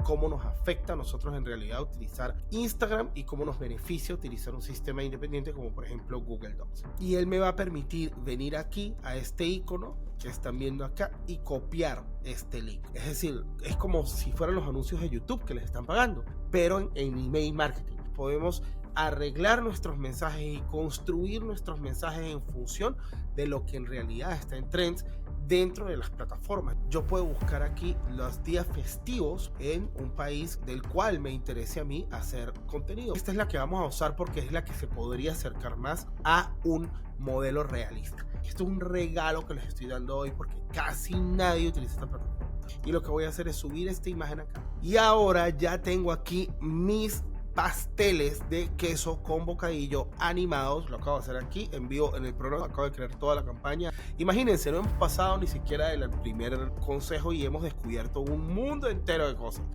cómo nos afecta a nosotros en realidad utilizar Instagram y cómo nos beneficia utilizar un sistema independiente como por ejemplo Google Docs. Y él me va a permitir venir aquí a este icono que están viendo acá y copiar este link. Es decir, es como si fueran los anuncios de YouTube que les están pagando, pero en email marketing. Podemos arreglar nuestros mensajes y construir nuestros mensajes en función de lo que en realidad está en trends dentro de las plataformas. Yo puedo buscar aquí los días festivos en un país del cual me interese a mí hacer contenido. Esta es la que vamos a usar porque es la que se podría acercar más a un modelo realista. Esto es un regalo que les estoy dando hoy porque casi nadie utiliza esta plataforma. Y lo que voy a hacer es subir esta imagen acá. Y ahora ya tengo aquí mis pasteles de queso con bocadillo animados. Lo acabo de hacer aquí en vivo en el programa. Acabo de crear toda la campaña. Imagínense, no hemos pasado ni siquiera el primer consejo y hemos descubierto un mundo entero de cosas.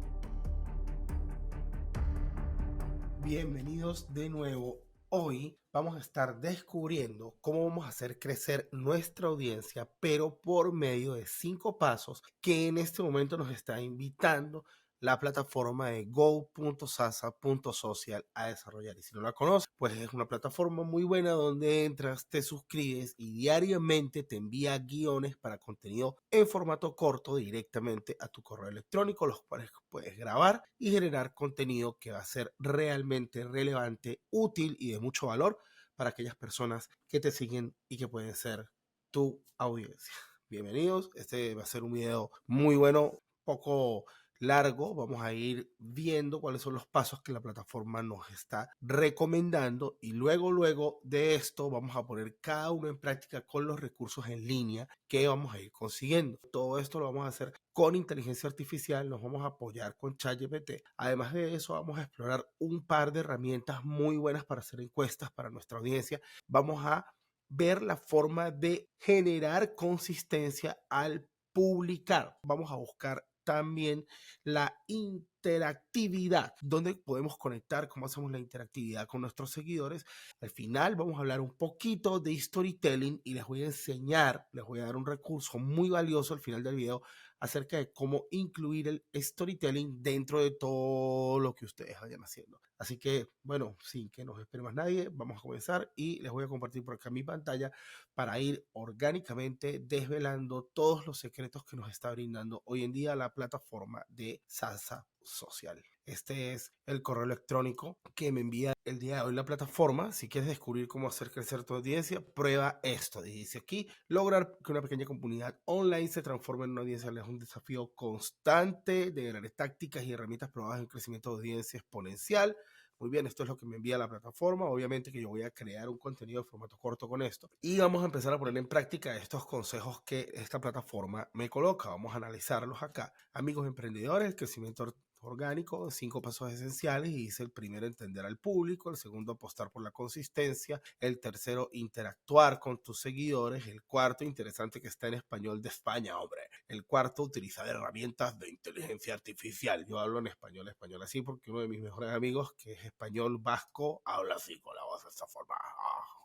Bienvenidos de nuevo. Hoy vamos a estar descubriendo cómo vamos a hacer crecer nuestra audiencia, pero por medio de 5 pasos que en este momento nos está invitando la plataforma de go.sasa.social a desarrollar. Y si no la conoces, pues es una plataforma muy buena donde entras, te suscribes y diariamente te envía guiones para contenido en formato corto directamente a tu correo electrónico, los cuales puedes grabar y generar contenido que va a ser realmente relevante, útil y de mucho valor para aquellas personas que te siguen y que pueden ser tu audiencia. Bienvenidos, este va a ser un video muy bueno, poco largo. Vamos a ir viendo cuáles son los pasos que la plataforma nos está recomendando y luego de esto vamos a poner cada uno en práctica con los recursos en línea que vamos a ir consiguiendo. Todo esto lo vamos a hacer con inteligencia artificial, nos vamos a apoyar con ChatGPT. Además de eso, vamos a explorar un par de herramientas muy buenas para hacer encuestas para nuestra audiencia. Vamos a ver la forma de generar consistencia al publicar. Vamos a buscar también la interactividad, donde podemos conectar, cómo hacemos la interactividad con nuestros seguidores. Al final vamos a hablar un poquito de storytelling y les voy a enseñar, les voy a dar un recurso muy valioso al final del video acerca de cómo incluir el storytelling dentro de todo lo que ustedes vayan haciendo. Así que, bueno, sin que nos espere más nadie, vamos a comenzar y les voy a compartir por acá mi pantalla para ir orgánicamente desvelando todos los secretos que nos está brindando hoy en día la plataforma de Sasa Social. Este es el correo electrónico que me envía el día de hoy la plataforma. Si quieres descubrir cómo hacer crecer tu audiencia, prueba esto. Dice aquí, lograr que una pequeña comunidad online se transforme en una audiencia es un desafío constante de grandes tácticas y herramientas probadas en crecimiento de audiencia exponencial. Muy bien, esto es lo que me envía la plataforma. Obviamente que yo voy a crear un contenido de formato corto con esto. Y vamos a empezar a poner en práctica estos consejos que esta plataforma me coloca. Vamos a analizarlos acá. Amigos emprendedores, el crecimiento orgánico, 5 pasos esenciales. Y dice el primero, entender al público. El segundo, apostar por la consistencia. El tercero, interactuar con tus seguidores. El cuarto, interesante que está en español de España, hombre. El cuarto, utilizar herramientas de inteligencia artificial. Yo hablo en español así porque uno de mis mejores amigos, que es español vasco, habla así con la voz de esta forma.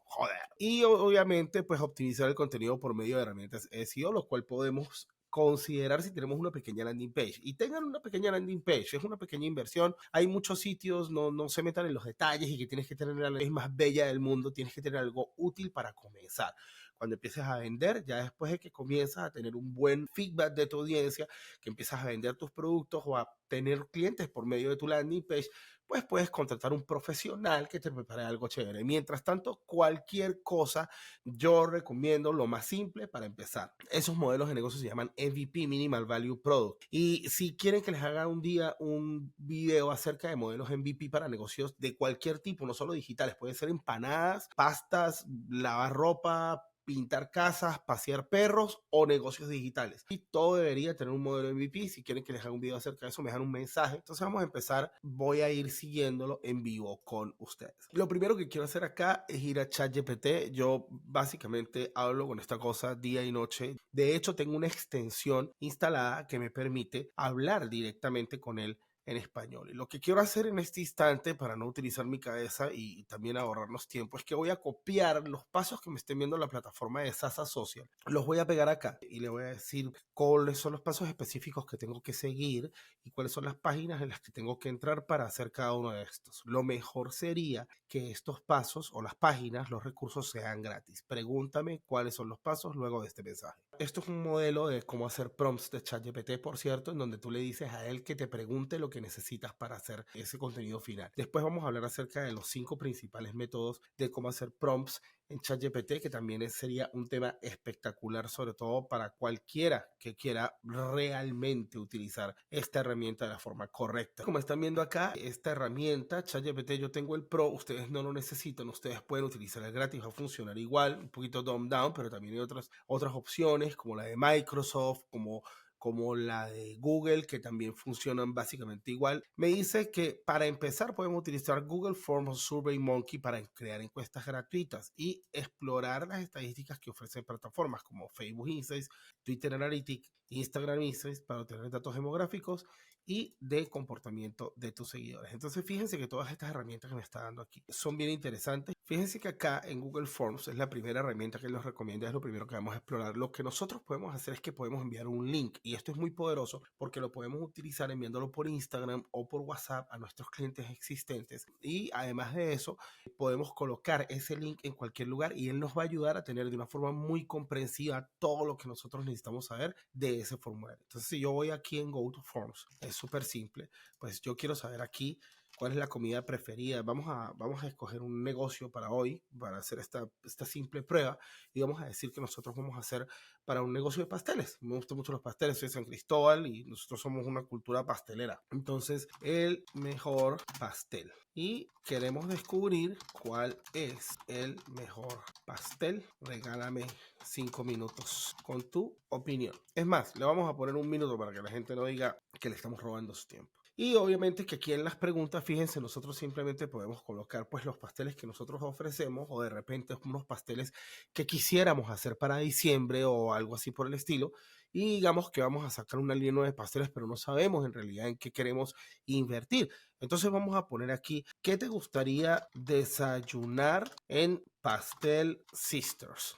Joder. Y obviamente, pues optimizar el contenido por medio de herramientas SEO, lo cual podemos considerar si tenemos una pequeña landing page. Y tengan una pequeña landing page, es una pequeña inversión. Hay muchos sitios, no se metan en los detalles y que tienes que tener la ley más bella del mundo, tienes que tener algo útil para comenzar. Cuando empieces a vender, ya después de que comienzas a tener un buen feedback de tu audiencia, que empiezas a vender tus productos o a tener clientes por medio de tu landing page, pues puedes contratar un profesional que te prepare algo chévere. Mientras tanto, cualquier cosa, yo recomiendo lo más simple para empezar. Esos modelos de negocio se llaman MVP, Minimal Value Product. Y si quieren que les haga un día un video acerca de modelos MVP para negocios de cualquier tipo, no solo digitales, puede ser empanadas, pastas, lavar ropa, pintar casas, pasear perros o negocios digitales. Y todo debería tener un modelo MVP. Si quieren que les haga un video acerca de eso, me dejan un mensaje. Entonces vamos a empezar. Voy a ir siguiéndolo en vivo con ustedes. Lo primero que quiero hacer acá es ir a ChatGPT. Yo básicamente hablo con esta cosa día y noche. De hecho, tengo una extensión instalada que me permite hablar directamente con él en español. Y lo que quiero hacer en este instante, para no utilizar mi cabeza y también ahorrarnos tiempo, es que voy a copiar los pasos que me estén viendo en la plataforma de Sasa Social. Los voy a pegar acá y le voy a decir cuáles son los pasos específicos que tengo que seguir y cuáles son las páginas en las que tengo que entrar para hacer cada uno de estos. Lo mejor sería que estos pasos o las páginas, los recursos sean gratis. Pregúntame cuáles son los pasos luego de este mensaje. Esto es un modelo de cómo hacer prompts de ChatGPT, por cierto, en donde tú le dices a él que te pregunte lo que necesitas para hacer ese contenido final. Después vamos a hablar acerca de los 5 principales métodos de cómo hacer prompts en ChatGPT, que también sería un tema espectacular, sobre todo para cualquiera que quiera realmente utilizar esta herramienta de la forma correcta. Como están viendo acá, esta herramienta ChatGPT, yo tengo el Pro, ustedes no lo necesitan, ustedes pueden utilizar el gratis, va a funcionar igual, un poquito dumbed down, pero también hay otras opciones como la de Microsoft, como la de Google, que también funcionan básicamente igual. Me dice que para empezar podemos utilizar Google Forms o SurveyMonkey para crear encuestas gratuitas y explorar las estadísticas que ofrecen plataformas como Facebook Insights, Twitter Analytics, Instagram Insights para obtener datos demográficos y de comportamiento de tus seguidores. Entonces fíjense que todas estas herramientas que me está dando aquí son bien interesantes. Fíjense que acá en Google Forms es la primera herramienta que les recomiendo, es lo primero que vamos a explorar. Lo que nosotros podemos hacer es que podemos enviar un link y esto es muy poderoso porque lo podemos utilizar enviándolo por Instagram o por WhatsApp a nuestros clientes existentes y además de eso podemos colocar ese link en cualquier lugar y él nos va a ayudar a tener de una forma muy comprensiva todo lo que nosotros necesitamos saber de ese formulario. Entonces si yo voy aquí en Go to Forms, es súper simple, pues yo quiero saber aquí cuál es la comida preferida. Vamos a escoger un negocio para hoy, para hacer esta simple prueba y vamos a decir que nosotros vamos a hacer para un negocio de pasteles. Me gustan mucho los pasteles, soy de San Cristóbal y nosotros somos una cultura pastelera. Entonces, el mejor pastel. Y queremos descubrir cuál es el mejor pastel. Regálame 5 minutos con tu opinión. Es más, le vamos a poner un minuto para que la gente no diga que le estamos robando su tiempo. Y obviamente que aquí en las preguntas, fíjense, nosotros simplemente podemos colocar pues los pasteles que nosotros ofrecemos o de repente unos pasteles que quisiéramos hacer para diciembre o algo así por el estilo. Y digamos que vamos a sacar una línea de pasteles, pero no sabemos en realidad en qué queremos invertir. Entonces vamos a poner aquí, ¿qué te gustaría desayunar en Pastel Sisters?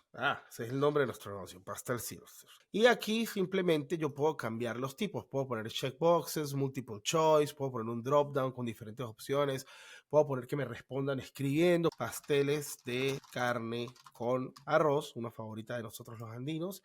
Ese es el nombre de nuestro negocio, Pastel Sisters. Y aquí simplemente yo puedo cambiar los tipos, puedo poner checkboxes, multiple choice, puedo poner un drop down con diferentes opciones, puedo poner que me respondan escribiendo pasteles de carne con arroz, una favorita de nosotros los andinos,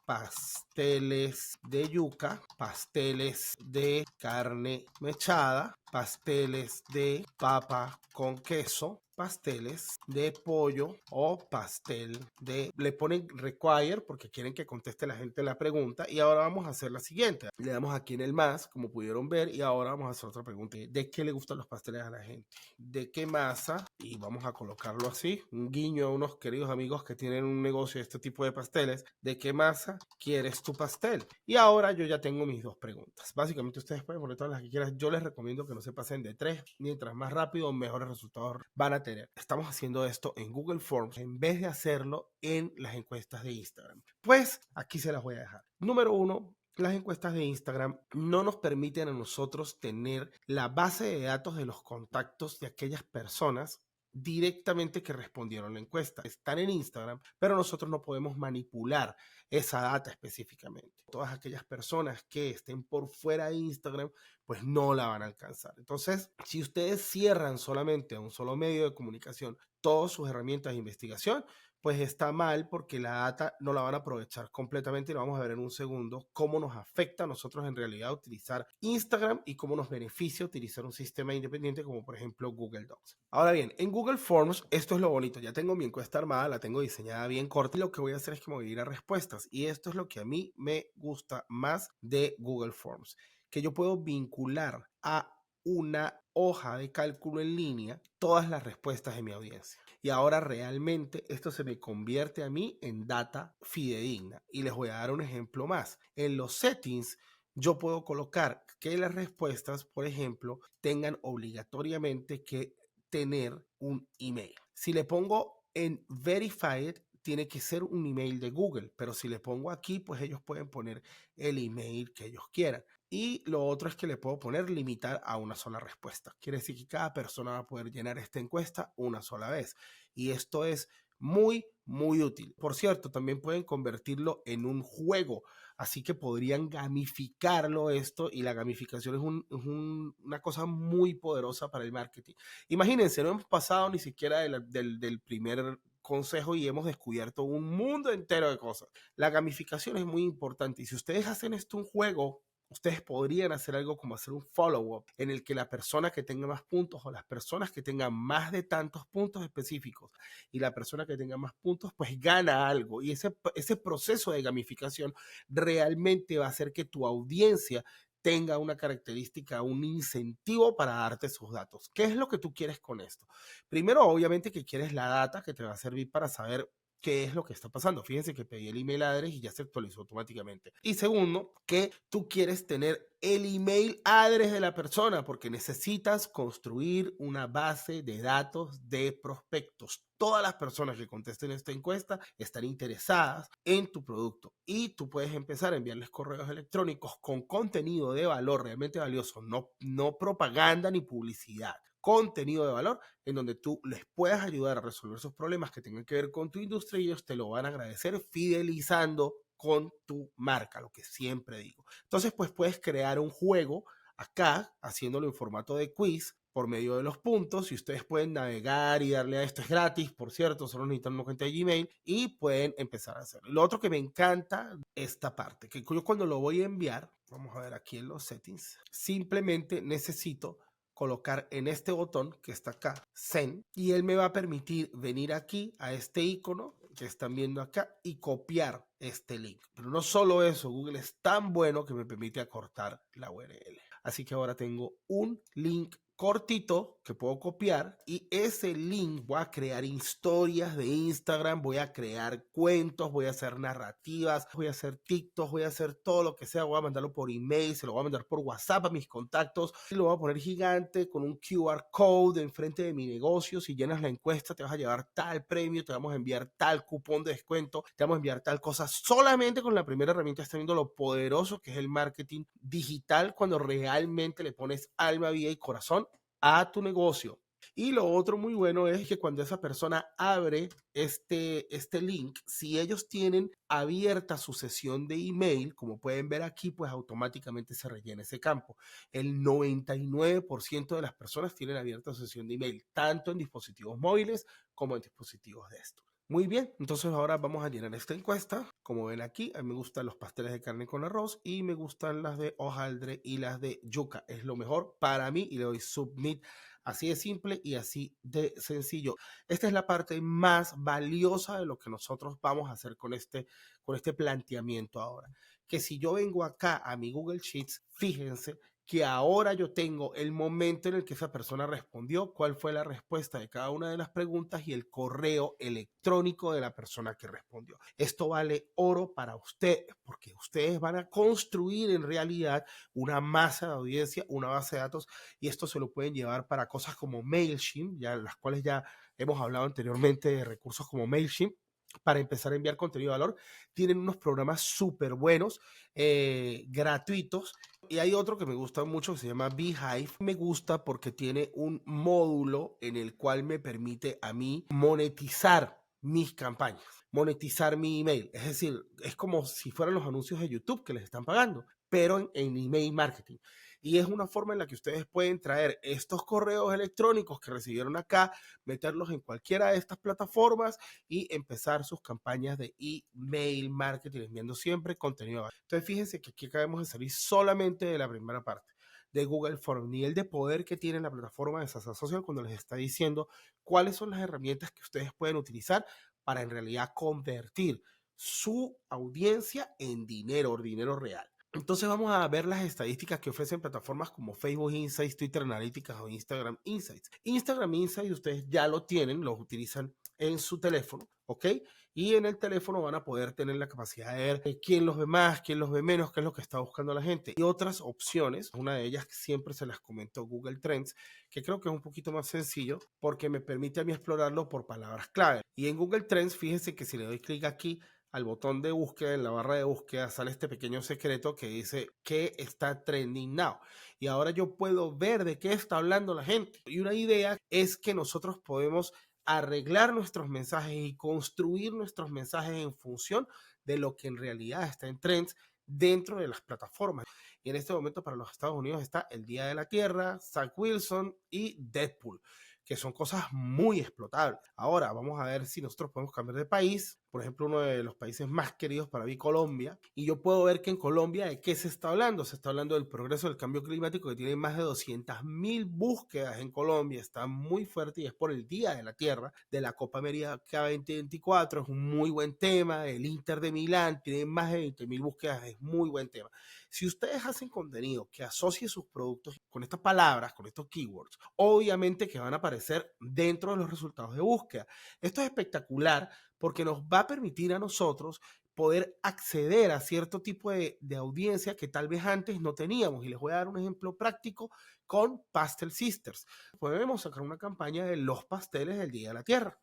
pasteles de yuca, pasteles de carne mechada, pasteles de papa con queso, pasteles de pollo o pastel de... Le ponen require porque quieren que conteste la gente la pregunta y ahora vamos a hacer la siguiente. Le damos aquí en el más, como pudieron ver, y ahora vamos a hacer otra pregunta. ¿De qué le gustan los pasteles a la gente? ¿De qué masa? Y vamos a colocarlo así, un guiño a unos queridos amigos que tienen un negocio de este tipo de pasteles. ¿De qué masa quieres tu pastel? Y ahora yo ya tengo mis dos preguntas. Básicamente ustedes pueden poner todas las que quieran. Yo les recomiendo que no se pasen de 3. Mientras más rápido, mejores resultados van a tener. Estamos haciendo esto en Google Forms en vez de hacerlo en las encuestas de Instagram. Pues aquí se las voy a dejar. Número 1. Las encuestas de Instagram no nos permiten a nosotros tener la base de datos de los contactos de aquellas personas directamente que respondieron la encuesta. Están en Instagram, pero nosotros no podemos manipular esa data específicamente. Todas aquellas personas que estén por fuera de Instagram, pues no la van a alcanzar. Entonces, si ustedes cierran solamente a un solo medio de comunicación todas sus herramientas de investigación, pues está mal porque la data no la van a aprovechar completamente y lo vamos a ver en un segundo cómo nos afecta a nosotros en realidad utilizar Instagram y cómo nos beneficia utilizar un sistema independiente como por ejemplo Google Docs. Ahora bien, en Google Forms esto es lo bonito, ya tengo mi encuesta armada, la tengo diseñada bien corta y lo que voy a hacer es que me voy a ir a respuestas y esto es lo que a mí me gusta más de Google Forms, que yo puedo vincular a una hoja de cálculo en línea todas las respuestas de mi audiencia. Y ahora realmente esto se me convierte a mí en data fidedigna. Y les voy a dar un ejemplo más. En los settings yo puedo colocar que las respuestas, por ejemplo, tengan obligatoriamente que tener un email. Si le pongo en verified, tiene que ser un email de Google, pero si le pongo aquí, pues ellos pueden poner el email que ellos quieran. Y lo otro es que le puedo poner limitar a una sola respuesta. Quiere decir que cada persona va a poder llenar esta encuesta una sola vez. Y esto es muy útil. Por cierto, también pueden convertirlo en un juego, así que podrían gamificarlo esto, y la gamificación una cosa muy poderosa para el marketing. Imagínense, no hemos pasado ni siquiera del primer consejo y hemos descubierto un mundo entero de cosas. La gamificación es muy importante, y si ustedes hacen esto un juego, ustedes podrían hacer algo como hacer un follow-up en el que la persona que tenga más puntos, o las personas que tengan más de tantos puntos específicos, y la persona que tenga más puntos pues gana algo, y ese proceso de gamificación realmente va a hacer que tu audiencia tenga una característica, un incentivo para darte sus datos. ¿Qué es lo que tú quieres con esto? Primero, obviamente que quieres la data que te va a servir para saber qué es lo que está pasando. Fíjense que pedí el email address y ya se actualizó automáticamente. Y segundo, que tú quieres tener el email address de la persona, porque necesitas construir una base de datos de prospectos. Todas las personas que contesten esta encuesta están interesadas en tu producto, y tú puedes empezar a enviarles correos electrónicos con contenido de valor realmente valioso, no propaganda ni publicidad, contenido de valor en donde tú les puedas ayudar a resolver sus problemas que tengan que ver con tu industria, y ellos te lo van a agradecer fidelizando con tu marca, lo que siempre digo. Entonces, pues puedes crear un juego acá, haciéndolo en formato de quiz por medio de los puntos, y ustedes pueden navegar y darle a esto. Es gratis, por cierto, solo necesitan una cuenta de Gmail y pueden empezar a hacerlo. Lo otro que me encanta, esta parte, que yo cuando lo voy a enviar, vamos a ver aquí en los settings, simplemente necesito colocar en este botón que está acá, Send, y él me va a permitir venir aquí a este icono que están viendo acá y copiar este link. Pero no solo eso, Google es tan bueno que me permite acortar la URL. Así que ahora tengo un link cortito que puedo copiar, y ese link voy a crear historias de Instagram, voy a crear cuentos, voy a hacer narrativas, voy a hacer TikToks, voy a hacer todo lo que sea. Voy a mandarlo por email, se lo voy a mandar por WhatsApp a mis contactos, y lo voy a poner gigante con un QR code enfrente de mi negocio. Si llenas la encuesta te vas a llevar tal premio, te vamos a enviar tal cupón de descuento, te vamos a enviar tal cosa. Solamente con la primera herramienta estás viendo lo poderoso que es el marketing digital cuando realmente le pones alma, vida y corazón a tu negocio. Y lo otro muy bueno es que cuando esa persona abre este link, si ellos tienen abierta su sesión de email, como pueden ver aquí, pues automáticamente se rellena ese campo. El 99% de las personas tienen abierta su sesión de email, tanto en dispositivos móviles como en dispositivos de estos. Muy bien, entonces ahora vamos a llenar esta encuesta. Como ven aquí, a mí me gustan los pasteles de carne con arroz, y me gustan las de hojaldre y las de yuca. Es lo mejor para mí, y le doy submit. Así de simple y así de sencillo. Esta es la parte más valiosa de lo que nosotros vamos a hacer con este planteamiento ahora. Que si yo vengo acá a mi Google Sheets, fíjense que ahora yo tengo el momento en el que esa persona respondió, cuál fue la respuesta de cada una de las preguntas y el correo electrónico de la persona que respondió. Esto vale oro para ustedes, porque ustedes van a construir en realidad una masa de audiencia, una base de datos, y esto se lo pueden llevar para cosas como MailChimp, ya las cuales ya hemos hablado anteriormente, de recursos como MailChimp para empezar a enviar contenido de valor. Tienen unos programas súper buenos, gratuitos. Y hay otro que me gusta mucho que se llama Beehive. Me gusta porque tiene un módulo en el cual me permite a mí monetizar mis campañas, monetizar mi email. Es decir, es como si fueran los anuncios de YouTube que les están pagando, pero en email marketing. Y es una forma en la que ustedes pueden traer estos correos electrónicos que recibieron acá, meterlos en cualquiera de estas plataformas y empezar sus campañas de email marketing, enviando siempre contenido. Entonces, fíjense que aquí acabamos de salir solamente de la primera parte de Google Forms, nivel de poder que tiene la plataforma de Sasa Social cuando les está diciendo cuáles son las herramientas que ustedes pueden utilizar para en realidad convertir su audiencia en dinero real. Entonces vamos a ver las estadísticas que ofrecen plataformas como Facebook Insights, Twitter Analytics o Instagram Insights. Instagram Insights ustedes ya lo tienen, los utilizan en su teléfono, ¿ok? Y en el teléfono van a poder tener la capacidad de ver quién los ve más, quién los ve menos, qué es lo que está buscando la gente. Y otras opciones, una de ellas que siempre se las comento, Google Trends, que creo que es un poquito más sencillo porque me permite a mí explorarlo por palabras clave. Y en Google Trends, fíjense que si le doy clic aquí, al botón de búsqueda, en la barra de búsqueda sale este pequeño secreto que dice que está trending now. Y ahora yo puedo ver de qué está hablando la gente. Y una idea es que nosotros podemos arreglar nuestros mensajes y construir nuestros mensajes en función de lo que en realidad está en trends dentro de las plataformas. Y en este momento para los Estados Unidos está el Día de la Tierra, Zach Wilson y Deadpool, que son cosas muy explotables. Ahora vamos a ver si nosotros podemos cambiar de país. Por ejemplo, uno de los países más queridos para mí, Colombia, y yo puedo ver que en Colombia de qué se está hablando. Se está hablando del progreso del cambio climático, que tiene más de 200.000 búsquedas en Colombia, está muy fuerte y es por el Día de la Tierra, de la Copa América 2024, es un muy buen tema. El Inter de Milán tiene más de 20.000 búsquedas, es muy buen tema. Si ustedes hacen contenido que asocie sus productos con estas palabras, con estos keywords, obviamente que van a aparecer dentro de los resultados de búsqueda. Esto es espectacular porque nos va a permitir a nosotros poder acceder a cierto tipo de audiencia que tal vez antes no teníamos. Y les voy a dar un ejemplo práctico con Pastel Sisters. Podemos sacar una campaña de los pasteles del Día de la Tierra,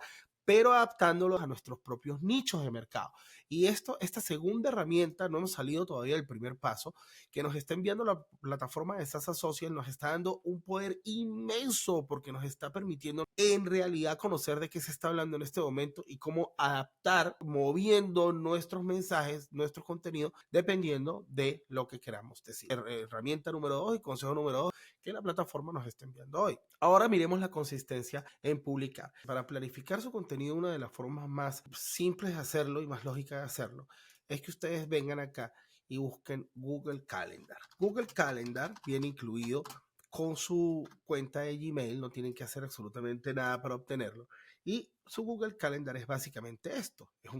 pero adaptándolos a nuestros propios nichos de mercado. Y esta segunda herramienta, no hemos salido todavía del primer paso, que nos está enviando la plataforma de SAS Associates, nos está dando un poder inmenso porque nos está permitiendo en realidad conocer de qué se está hablando en este momento y cómo adaptar, moviendo nuestros mensajes, nuestro contenido, dependiendo de lo que queramos decir. Herramienta número 2 y consejo número 2 que la plataforma nos está enviando hoy. Ahora miremos la consistencia en publicar. Para planificar su contenido, una de las formas más simples de hacerlo y más lógica de hacerlo es que ustedes vengan acá y busquen Google Calendar. Google Calendar viene incluido con su cuenta de Gmail, no tienen que hacer absolutamente nada para obtenerlo. Y su Google Calendar es básicamente esto, es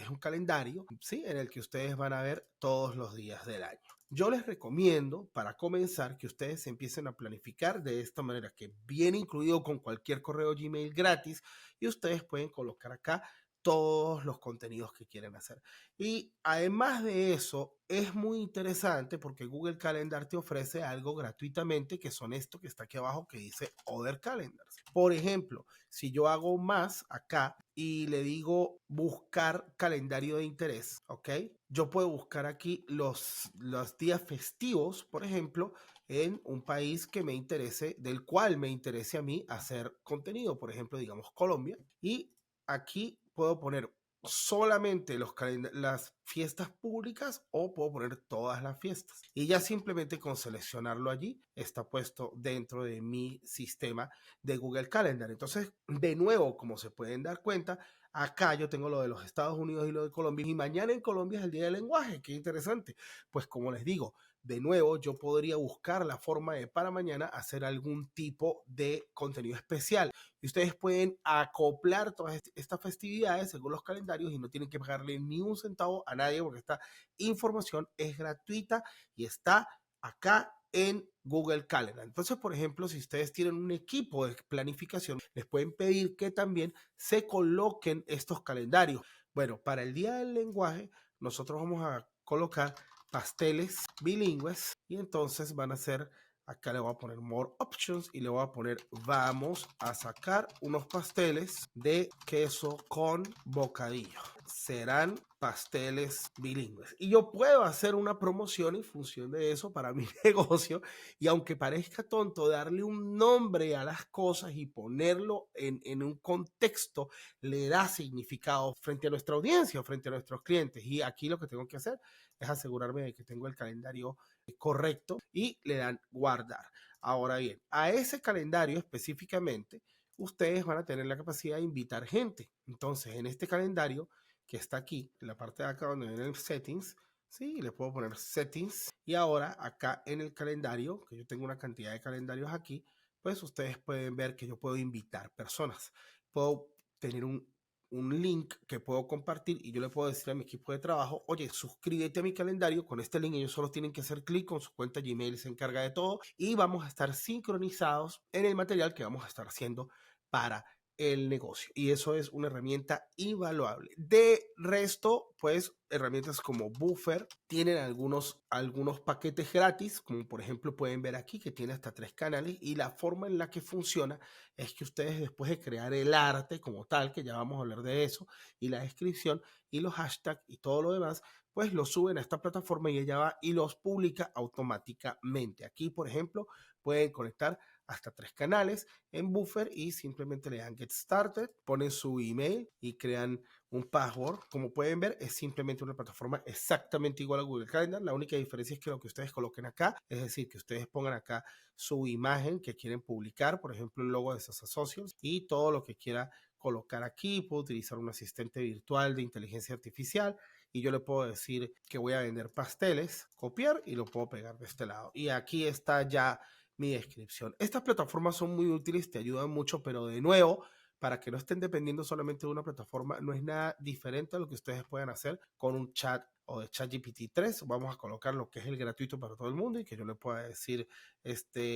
un calendario, ¿sí?, en el que ustedes van a ver todos los días del año. Yo les recomiendo, para comenzar, que ustedes empiecen a planificar de esta manera, que viene incluido con cualquier correo Gmail gratis, y ustedes pueden colocar acá todos los contenidos que quieren hacer. Y además de eso, es muy interesante porque Google Calendar te ofrece algo gratuitamente, que son esto que está aquí abajo que dice Other Calendars. Por ejemplo, si yo hago más acá y le digo buscar calendario de interés, ¿ok? Yo puedo buscar aquí los días festivos, por ejemplo, en un país que me interese, del cual me interese a mí hacer contenido, por ejemplo, digamos Colombia, y aquí puedo poner solamente las fiestas públicas o puedo poner todas las fiestas. Y ya simplemente con seleccionarlo allí está puesto dentro de mi sistema de Google Calendar. Entonces, de nuevo, como se pueden dar cuenta, acá yo tengo lo de los Estados Unidos y lo de Colombia. Y mañana en Colombia es el Día del Lenguaje. Qué interesante. Pues como les digo, de nuevo, yo podría buscar la forma de para mañana hacer algún tipo de contenido especial. Y ustedes pueden acoplar todas estas festividades según los calendarios y no tienen que pagarle ni un centavo a nadie porque esta información es gratuita y está acá en Google Calendar. Entonces, por ejemplo, si ustedes tienen un equipo de planificación, les pueden pedir que también se coloquen estos calendarios. Bueno, para el Día del Lenguaje, nosotros vamos a colocar pasteles bilingües y entonces van a ser, acá le voy a poner more options y le voy a poner vamos a sacar unos pasteles de queso con bocadillo. Serán pasteles bilingües. Y yo puedo hacer una promoción en función de eso para mi negocio. Y aunque parezca tonto, darle un nombre a las cosas y ponerlo en un contexto le da significado frente a nuestra audiencia, frente a nuestros clientes. Y aquí lo que tengo que hacer es asegurarme de que tengo el calendario correcto y le dan guardar. Ahora bien, a ese calendario específicamente, ustedes van a tener la capacidad de invitar gente. Entonces, en este calendario que está aquí, en la parte de acá donde viene el settings, sí, le puedo poner settings. Y ahora acá en el calendario, que yo tengo una cantidad de calendarios aquí, pues ustedes pueden ver que yo puedo invitar personas. Puedo tener un link que puedo compartir y yo le puedo decir a mi equipo de trabajo, oye, suscríbete a mi calendario con este link. Ellos solo tienen que hacer clic con su cuenta Gmail, se encarga de todo y vamos a estar sincronizados en el material que vamos a estar haciendo para el negocio. Y eso es una herramienta invaluable. De resto, pues herramientas como Buffer tienen algunos paquetes gratis, como por ejemplo pueden ver aquí que tiene hasta 3 canales, y la forma en la que funciona es que ustedes, después de crear el arte como tal, que ya vamos a hablar de eso, y la descripción y los hashtags y todo lo demás, pues lo suben a esta plataforma y ella va y los publica automáticamente. Aquí, por ejemplo, pueden conectar hasta 3 canales en Buffer y simplemente le dan Get Started, ponen su email y crean un password. Como pueden ver, es simplemente una plataforma exactamente igual a Google Calendar. La única diferencia es que lo que ustedes coloquen acá, es decir, que ustedes pongan acá su imagen que quieren publicar, por ejemplo, el logo de Sasa Socials, y todo lo que quiera colocar aquí. Puedo utilizar un asistente virtual de inteligencia artificial y yo le puedo decir que voy a vender pasteles, copiar y lo puedo pegar de este lado. Y aquí está ya mi descripción. Estas plataformas son muy útiles, te ayudan mucho, pero de nuevo, para que no estén dependiendo solamente de una plataforma, no es nada diferente a lo que ustedes puedan hacer con un chat o de ChatGPT 3. Vamos a colocar lo que es el gratuito para todo el mundo y que yo le pueda decir,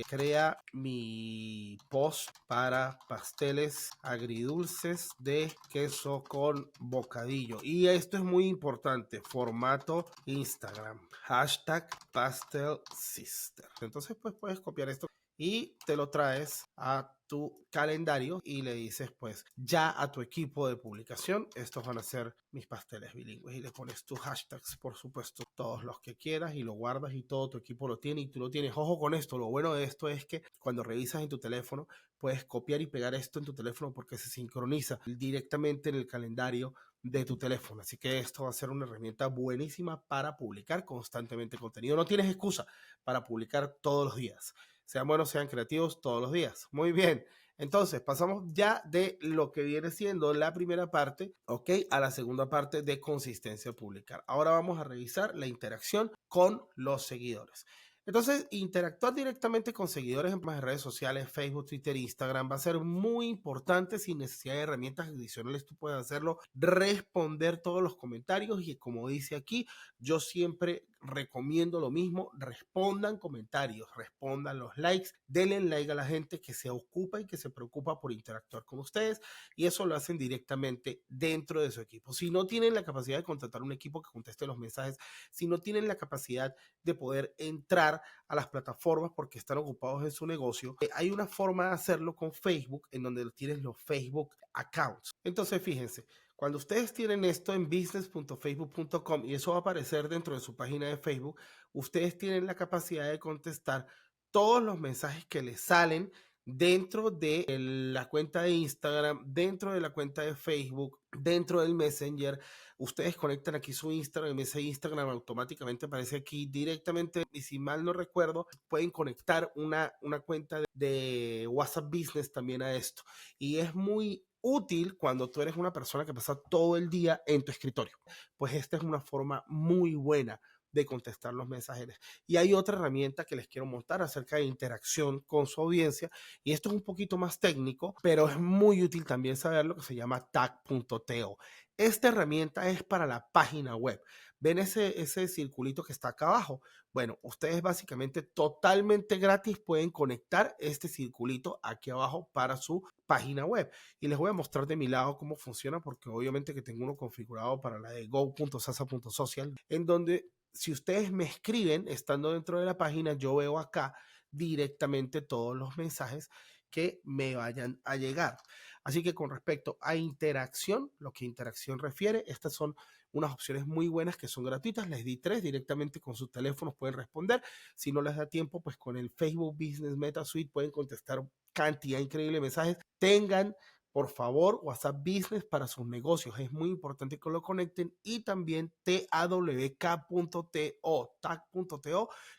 crea mi post para pasteles agridulces de queso con bocadillo. Y esto es muy importante, formato Instagram, hashtag pastel sister. Entonces pues puedes copiar esto y te lo traes a tu calendario y le dices pues ya a tu equipo de publicación, estos van a ser mis pasteles bilingües, y le pones tus hashtags, por supuesto, todos los que quieras, y lo guardas y todo tu equipo lo tiene y tú lo tienes. Ojo con esto, lo bueno de esto es que cuando revisas en tu teléfono puedes copiar y pegar esto en tu teléfono porque se sincroniza directamente en el calendario de tu teléfono. Así que esto va a ser una herramienta buenísima para publicar constantemente contenido. No tienes excusa para publicar todos los días. Sean buenos, sean creativos todos los días. Muy bien. Entonces, pasamos ya de lo que viene siendo la primera parte, ¿ok? A la segunda parte de consistencia publicar. Ahora vamos a revisar la interacción con los seguidores. Entonces, interactuar directamente con seguidores en más redes sociales, Facebook, Twitter, Instagram, va a ser muy importante. Sin necesidad de herramientas adicionales, tú puedes hacerlo, responder todos los comentarios, y como dice aquí, yo siempre recomiendo lo mismo: respondan comentarios, respondan los likes, denle like a la gente que se ocupa y que se preocupa por interactuar con ustedes, y eso lo hacen directamente dentro de su equipo. Si no tienen la capacidad de contratar un equipo que conteste los mensajes, si no tienen la capacidad de poder entrar a las plataformas porque están ocupados en su negocio, hay una forma de hacerlo con Facebook, en donde tienes los Facebook accounts. Entonces, fíjense, cuando ustedes tienen esto en business.facebook.com, y eso va a aparecer dentro de su página de Facebook, ustedes tienen la capacidad de contestar todos los mensajes que les salen dentro de la cuenta de Instagram, dentro de la cuenta de Facebook, dentro del Messenger. Ustedes conectan aquí su Instagram, ese Instagram automáticamente aparece aquí directamente, y si mal no recuerdo, pueden conectar una cuenta de WhatsApp Business también a esto. Y es muy útil cuando tú eres una persona que pasa todo el día en tu escritorio. Pues esta es una forma muy buena de contestar los mensajes. Y hay otra herramienta que les quiero mostrar acerca de interacción con su audiencia, y esto es un poquito más técnico, pero es muy útil también saber lo que se llama tag.to. Esta herramienta es para la página web. ¿Ven ese circulito que está acá abajo? Bueno, ustedes básicamente totalmente gratis pueden conectar este circulito aquí abajo para su página web. Y les voy a mostrar de mi lado cómo funciona, porque obviamente que tengo uno configurado para la de go.sasa.social, en donde si ustedes me escriben estando dentro de la página, yo veo acá directamente todos los mensajes que me vayan a llegar. Así que con respecto a interacción, lo que interacción refiere, estas son unas opciones muy buenas que son gratuitas. Les di 3, directamente con sus teléfonos pueden responder. Si no les da tiempo, pues con el Facebook Business Meta Suite pueden contestar cantidad increíble de mensajes. Tengan por favor WhatsApp Business para sus negocios, es muy importante que lo conecten. Y también tawk.to,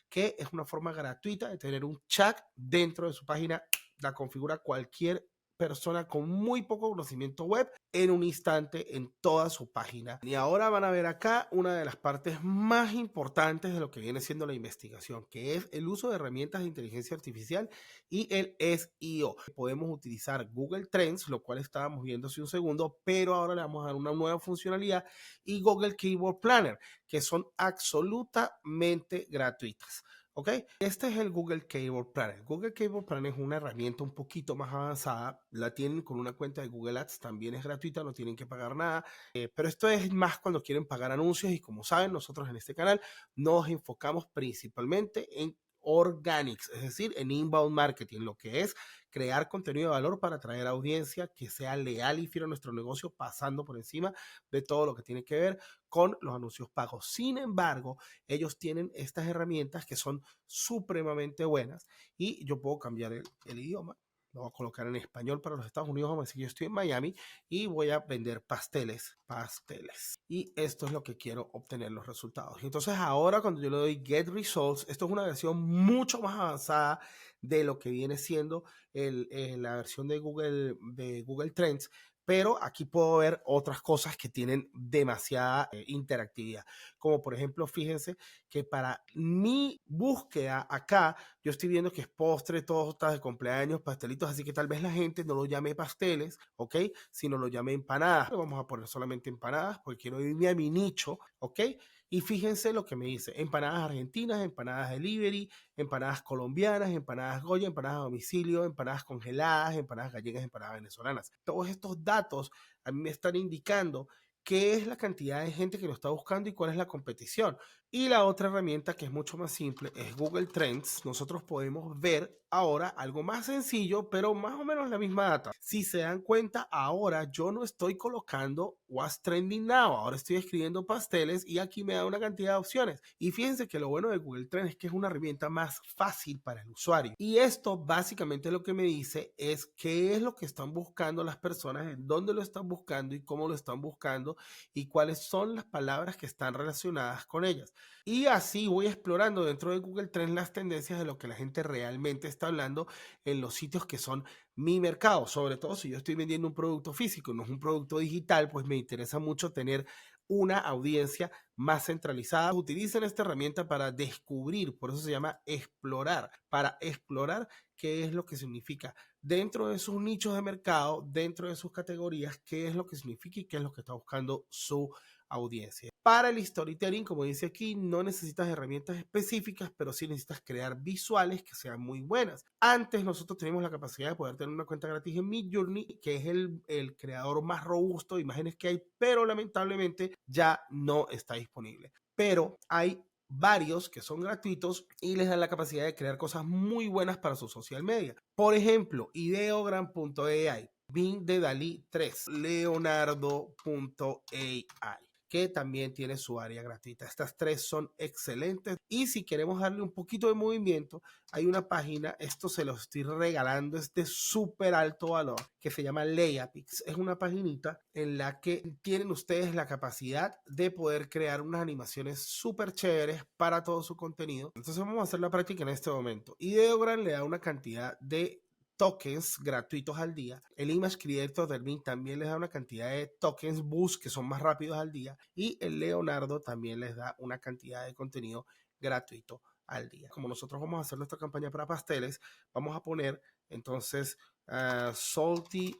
que es una forma gratuita de tener un chat dentro de su página. La configura cualquier persona con muy poco conocimiento web en un instante en toda su página. Y ahora van a ver acá una de las partes más importantes de lo que viene siendo la investigación, que es el uso de herramientas de inteligencia artificial y el SEO. Podemos utilizar Google Trends, lo cual estábamos viendo hace un segundo, pero ahora le vamos a dar una nueva funcionalidad, y Google Keyword Planner, que son absolutamente gratuitas. ¿ok? Este es el Google Cable Planner. Google Cable Planner es una herramienta un poquito más avanzada. La tienen con una cuenta de Google Ads, también es gratuita, no tienen que pagar nada. Pero esto es más cuando quieren pagar anuncios y como saben, nosotros en este canal nos enfocamos principalmente en organics, es decir, en inbound marketing, lo que es crear contenido de valor para atraer audiencia que sea leal y fiel a nuestro negocio, pasando por encima de todo lo que tiene que ver con los anuncios pagos. Sin embargo, ellos tienen estas herramientas que son supremamente buenas y yo puedo cambiar el idioma. Lo voy a colocar en español para los Estados Unidos, vamos a decir que yo estoy en Miami y voy a vender pasteles. Y esto es lo que quiero obtener los resultados. Y entonces ahora cuando yo le doy Get Results, esto es una versión mucho más avanzada de lo que viene siendo la versión de Google Trends, pero aquí puedo ver otras cosas que tienen demasiada interactividad. Como por ejemplo, fíjense que para mi búsqueda acá, yo estoy viendo que es postre, tortas de cumpleaños, pastelitos, así que tal vez la gente no lo llame pasteles, ¿ok? Sino lo llame empanadas. Vamos a poner solamente empanadas porque quiero irme a mi nicho, ¿ok? Y fíjense lo que me dice, empanadas argentinas, empanadas delivery, empanadas colombianas, empanadas Goya, empanadas a domicilio, empanadas congeladas, empanadas gallegas, empanadas venezolanas. Todos estos datos a mí me están indicando qué es la cantidad de gente que lo está buscando y cuál es la competición. Y la otra herramienta que es mucho más simple es Google Trends. Nosotros podemos ver ahora algo más sencillo, pero más o menos la misma data. Si se dan cuenta, ahora yo no estoy colocando What's Trending Now, ahora estoy escribiendo pasteles y aquí me da una cantidad de opciones. Y fíjense que lo bueno de Google Trends es que es una herramienta más fácil para el usuario. Y esto básicamente lo que me dice es qué es lo que están buscando las personas, en dónde lo están buscando y cómo lo están buscando y cuáles son las palabras que están relacionadas con ellas. Y así voy explorando dentro de Google Trends las tendencias de lo que la gente realmente está hablando en los sitios que son mi mercado. Sobre todo si yo estoy vendiendo un producto físico, no es un producto digital, pues me interesa mucho tener una audiencia más centralizada. Utilicen esta herramienta para descubrir, por eso se llama explorar, para explorar qué es lo que significa dentro de sus nichos de mercado, dentro de sus categorías, qué es lo que significa y qué es lo que está buscando su audiencia. Para el storytelling, como dice aquí, no necesitas herramientas específicas, pero sí necesitas crear visuales que sean muy buenas. Antes nosotros teníamos la capacidad de poder tener una cuenta gratis en Midjourney, que es el creador más robusto de imágenes que hay, pero lamentablemente ya no está disponible. Pero hay varios que son gratuitos y les dan la capacidad de crear cosas muy buenas para su social media. Por ejemplo, ideogram.ai, Bing de Dalí 3, Leonardo.ai, que también tiene su área gratuita. Estas tres son excelentes y si queremos darle un poquito de movimiento, hay una página, esto se lo estoy regalando, es de súper alto valor, que se llama Layapix. Es una paginita en la que tienen ustedes la capacidad de poder crear unas animaciones súper chéveres para todo su contenido. Entonces vamos a hacer la práctica en este momento. Ideogram le da una cantidad de tokens gratuitos al día. El Image Creator del Bing también les da una cantidad de tokens Boost que son más rápidos al día. Y el Leonardo también les da una cantidad de contenido gratuito al día. Como nosotros vamos a hacer nuestra campaña para pasteles, vamos a poner entonces salty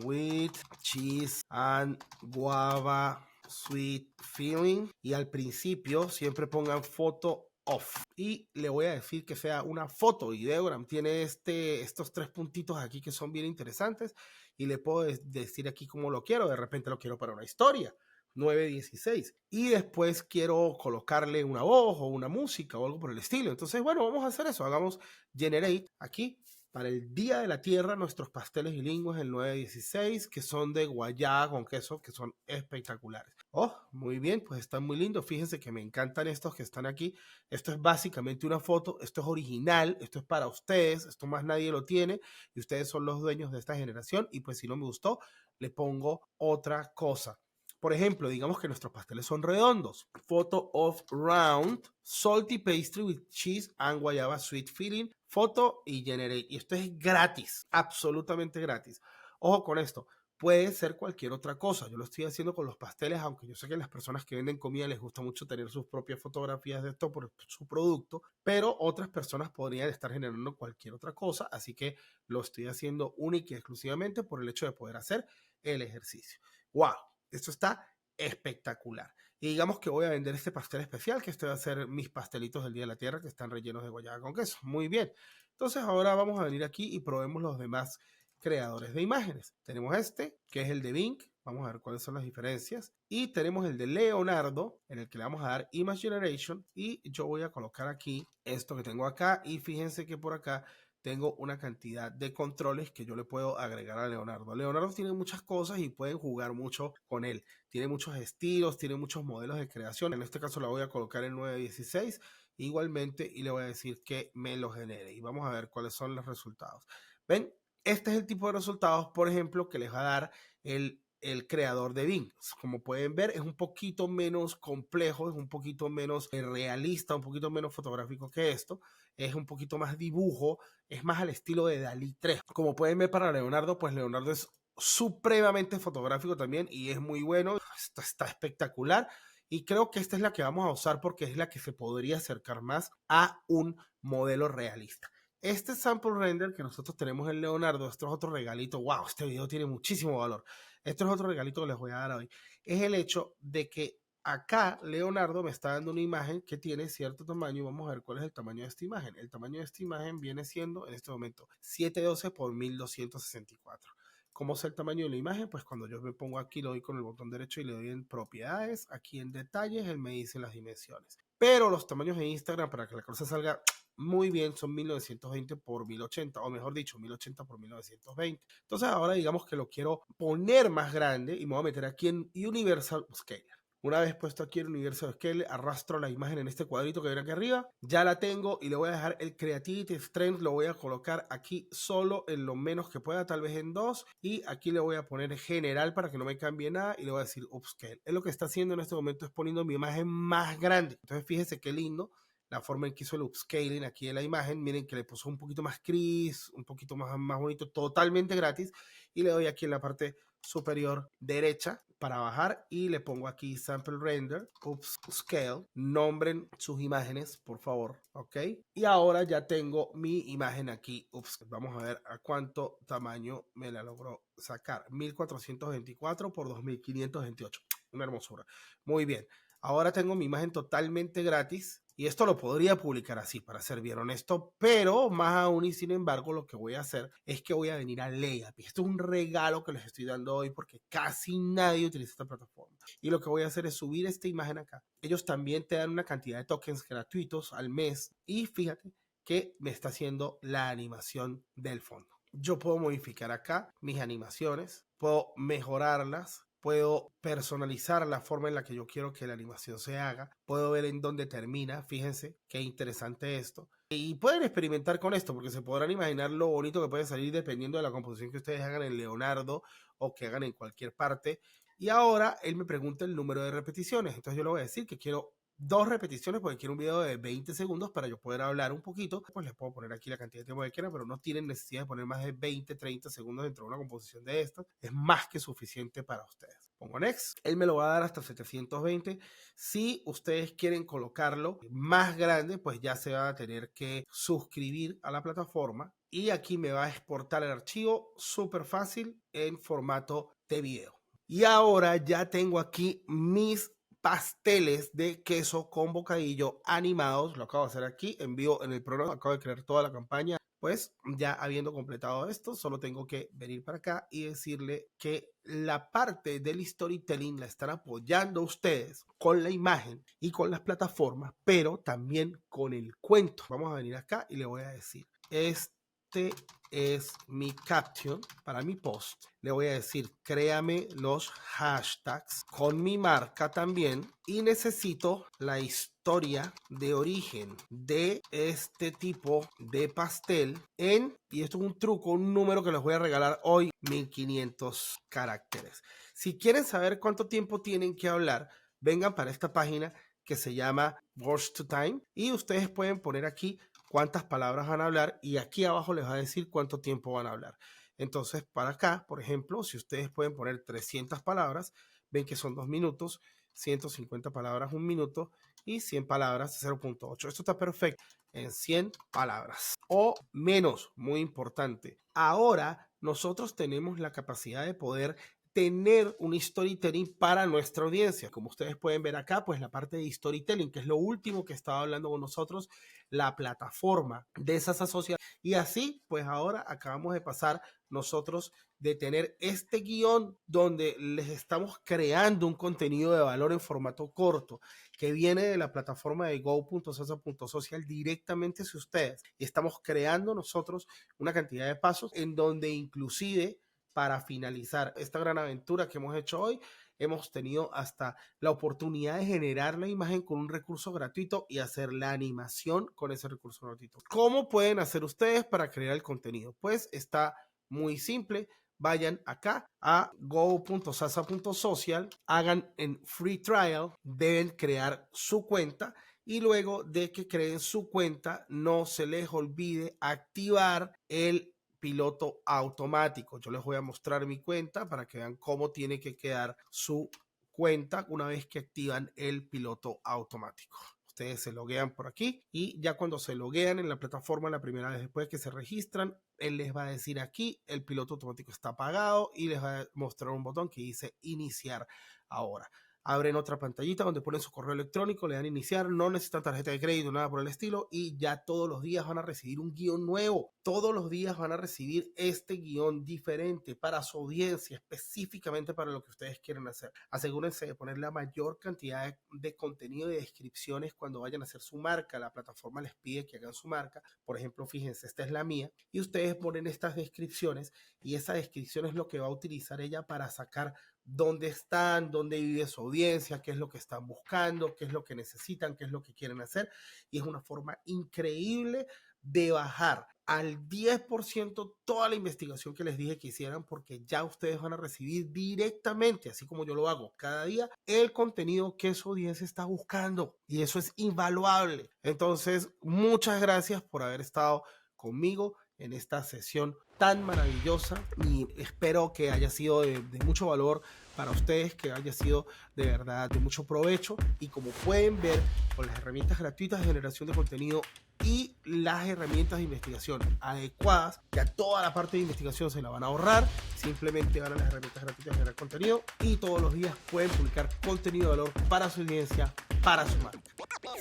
with cheese and guava sweet feeling. Y al principio siempre pongan foto off y le voy a decir que sea una foto. Ideogram tiene estos tres puntitos aquí que son bien interesantes y le puedo decir aquí cómo lo quiero. De repente lo quiero para una historia 9:16 y después quiero colocarle una voz o una música o algo por el estilo. Entonces, bueno, vamos a hacer eso. Hagamos generate aquí para el Día de la Tierra, nuestros pasteles bilingües el 9:16, que son de guayaba con queso, que son espectaculares. Oh, muy bien, pues están muy lindos. Fíjense que me encantan estos que están aquí. Esto es básicamente una foto, esto es original, esto es para ustedes, esto más nadie lo tiene y ustedes son los dueños de esta generación y pues si no me gustó, le pongo otra cosa. Por ejemplo, digamos que nuestros pasteles son redondos. Photo of round, salty pastry with cheese and guayaba sweet filling. Foto y generate. Y esto es gratis, absolutamente gratis. Ojo con esto, puede ser cualquier otra cosa. Yo lo estoy haciendo con los pasteles, aunque yo sé que a las personas que venden comida les gusta mucho tener sus propias fotografías de esto por su producto, pero otras personas podrían estar generando cualquier otra cosa, así que lo estoy haciendo única y exclusivamente por el hecho de poder hacer el ejercicio. ¡Wow! Esto está espectacular. Y digamos que voy a vender este pastel especial, que este va a ser mis pastelitos del Día de la Tierra, que están rellenos de guayaba con queso. Muy bien. Entonces ahora vamos a venir aquí y probemos los demás creadores de imágenes. Tenemos este, que es el de Bing. Vamos a ver cuáles son las diferencias. Y tenemos el de Leonardo, en el que le vamos a dar Image Generation. Y yo voy a colocar aquí esto que tengo acá. Y fíjense que por acá tengo una cantidad de controles que yo le puedo agregar a Leonardo. Leonardo tiene muchas cosas y pueden jugar mucho con él. Tiene muchos estilos, tiene muchos modelos de creación. En este caso la voy a colocar en 916 igualmente y le voy a decir que me lo genere. Y vamos a ver cuáles son los resultados. ¿Ven? Este es el tipo de resultados, por ejemplo, que les va a dar el creador de Bing. Como pueden ver, es un poquito menos complejo, es un poquito menos realista, un poquito menos fotográfico que esto. Es un poquito más dibujo, es más al estilo de Dalí 3. Como pueden ver para Leonardo, pues Leonardo es supremamente fotográfico también y es muy bueno, está espectacular. Y creo que esta es la que vamos a usar porque es la que se podría acercar más a un modelo realista. Este sample render que nosotros tenemos en Leonardo, esto es otro regalito. Wow, este video tiene muchísimo valor. Esto es otro regalito que les voy a dar hoy. Es el hecho de que acá Leonardo me está dando una imagen que tiene cierto tamaño. Vamos a ver cuál es el tamaño de esta imagen. El tamaño de esta imagen viene siendo en este momento 712 por 1264. ¿Cómo es el tamaño de la imagen? Pues cuando yo me pongo aquí, le doy con el botón derecho y le doy en propiedades, aquí en detalles, él me dice las dimensiones. Pero los tamaños de Instagram, para que la cosa salga muy bien, son 1920 por 1080, o mejor dicho, 1080 por 1920. Entonces ahora digamos que lo quiero poner más grande y me voy a meter aquí en Universal Scale. Una vez puesto aquí el Universal Scale, arrastro la imagen en este cuadrito que viene aquí arriba. Ya la tengo y le voy a dejar el Creativity Strength, lo voy a colocar aquí solo en lo menos que pueda, tal vez en 2. Y aquí le voy a poner general para que no me cambie nada y le voy a decir Upscale. Es lo que está haciendo en este momento, es poniendo mi imagen más grande. Entonces fíjense qué lindo la forma en que hizo el upscaling aquí en la imagen. Miren que le puso un poquito más gris, un poquito más bonito, totalmente gratis. Y le doy aquí en la parte superior derecha para bajar y le pongo aquí sample render, upscale, nombren sus imágenes por favor, ok, y ahora ya tengo mi imagen aquí. Vamos a ver a cuánto tamaño me la logró sacar. 1424 por 2528, una hermosura. Muy bien, ahora tengo mi imagen totalmente gratis y esto lo podría publicar así, para ser bien honesto, pero más aún y sin embargo lo que voy a hacer es que voy a venir a Layup. Esto es un regalo que les estoy dando hoy porque casi nadie utiliza esta plataforma. Y lo que voy a hacer es subir esta imagen acá. Ellos también te dan una cantidad de tokens gratuitos al mes y fíjate que me está haciendo la animación del fondo. Yo puedo modificar acá mis animaciones, puedo mejorarlas, puedo personalizar la forma en la que yo quiero que la animación se haga, puedo ver en dónde termina, fíjense qué interesante esto. Y pueden experimentar con esto porque se podrán imaginar lo bonito que puede salir dependiendo de la composición que ustedes hagan en Leonardo o que hagan en cualquier parte. Y ahora él me pregunta el número de repeticiones, entonces yo le voy a decir que quiero 2 repeticiones porque quiero un video de 20 segundos para yo poder hablar un poquito. Pues les puedo poner aquí la cantidad de tiempo que quieran, pero no tienen necesidad de poner más de 20, 30 segundos dentro de una composición de estas. Es más que suficiente para ustedes. Pongo next. Él me lo va a dar hasta 720. Si ustedes quieren colocarlo más grande, pues ya se van a tener que suscribir a la plataforma. Y aquí me va a exportar el archivo súper fácil en formato de video. Y ahora ya tengo aquí mis pasteles de queso con bocadillo animados. Lo acabo de hacer aquí en vivo en el programa. Acabo de crear toda la campaña. Pues ya habiendo completado esto, solo tengo que venir para acá y decirle que la parte del storytelling la están apoyando ustedes con la imagen y con las plataformas, pero también con el cuento. Vamos a venir acá y le voy a decir, este es mi caption para mi post. Le voy a decir, créame los hashtags con mi marca también y necesito la historia de origen de este tipo de pastel y esto es un truco, un número que les voy a regalar hoy, 1500 caracteres. Si quieren saber cuánto tiempo tienen que hablar, vengan para esta página que se llama Words to Time y ustedes pueden poner aquí cuántas palabras van a hablar y aquí abajo les va a decir cuánto tiempo van a hablar. Entonces, para acá, por ejemplo, si ustedes pueden poner 300 palabras, ven que son 2 minutos, 150 palabras 1 minuto y 100 palabras 0.8. Esto está perfecto en 100 palabras o menos, muy importante. Ahora nosotros tenemos la capacidad de poder tener un storytelling para nuestra audiencia. Como ustedes pueden ver acá, pues la parte de storytelling, que es lo último que estaba hablando con nosotros, la plataforma de esas asociaciones. Y así, pues ahora acabamos de pasar nosotros de tener este guión donde les estamos creando un contenido de valor en formato corto que viene de la plataforma de go.sasa.social directamente hacia ustedes. Y estamos creando nosotros una cantidad de pasos en donde inclusive para finalizar esta gran aventura que hemos hecho hoy, hemos tenido hasta la oportunidad de generar la imagen con un recurso gratuito y hacer la animación con ese recurso gratuito. ¿Cómo pueden hacer ustedes para crear el contenido? Pues está muy simple. Vayan acá a go.sasa.social, hagan en free trial, deben crear su cuenta y luego de que creen su cuenta, no se les olvide activar el piloto automático. Yo les voy a mostrar mi cuenta para que vean cómo tiene que quedar su cuenta una vez que activan el piloto automático. Ustedes se loguean por aquí y ya cuando se loguean en la plataforma la primera vez después que se registran, él les va a decir aquí, el piloto automático está apagado y les va a mostrar un botón que dice iniciar ahora. Abren otra pantallita donde ponen su correo electrónico, le dan iniciar, no necesitan tarjeta de crédito, nada por el estilo y ya todos los días van a recibir un guión nuevo. Todos los días van a recibir este guión diferente para su audiencia, específicamente para lo que ustedes quieren hacer. Asegúrense de poner la mayor cantidad de contenido y descripciones cuando vayan a hacer su marca. La plataforma les pide que hagan su marca. Por ejemplo, fíjense, esta es la mía y ustedes ponen estas descripciones y esa descripción es lo que va a utilizar ella para sacar dónde están, dónde vive su audiencia, qué es lo que están buscando, qué es lo que necesitan, qué es lo que quieren hacer. Y es una forma increíble de bajar al 10% toda la investigación que les dije que hicieran, porque ya ustedes van a recibir directamente, así como yo lo hago cada día, el contenido que su audiencia está buscando. Y eso es invaluable. Entonces, muchas gracias por haber estado conmigo en esta sesión tan maravillosa y espero que haya sido de mucho valor para ustedes, que haya sido de verdad de mucho provecho. Y como pueden ver, con las herramientas gratuitas de generación de contenido y las herramientas de investigación adecuadas, ya toda la parte de investigación se la van a ahorrar, simplemente van a las herramientas gratuitas de generar contenido y todos los días pueden publicar contenido de valor para su audiencia, para su marca.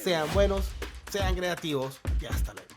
Sean buenos, sean creativos y hasta luego.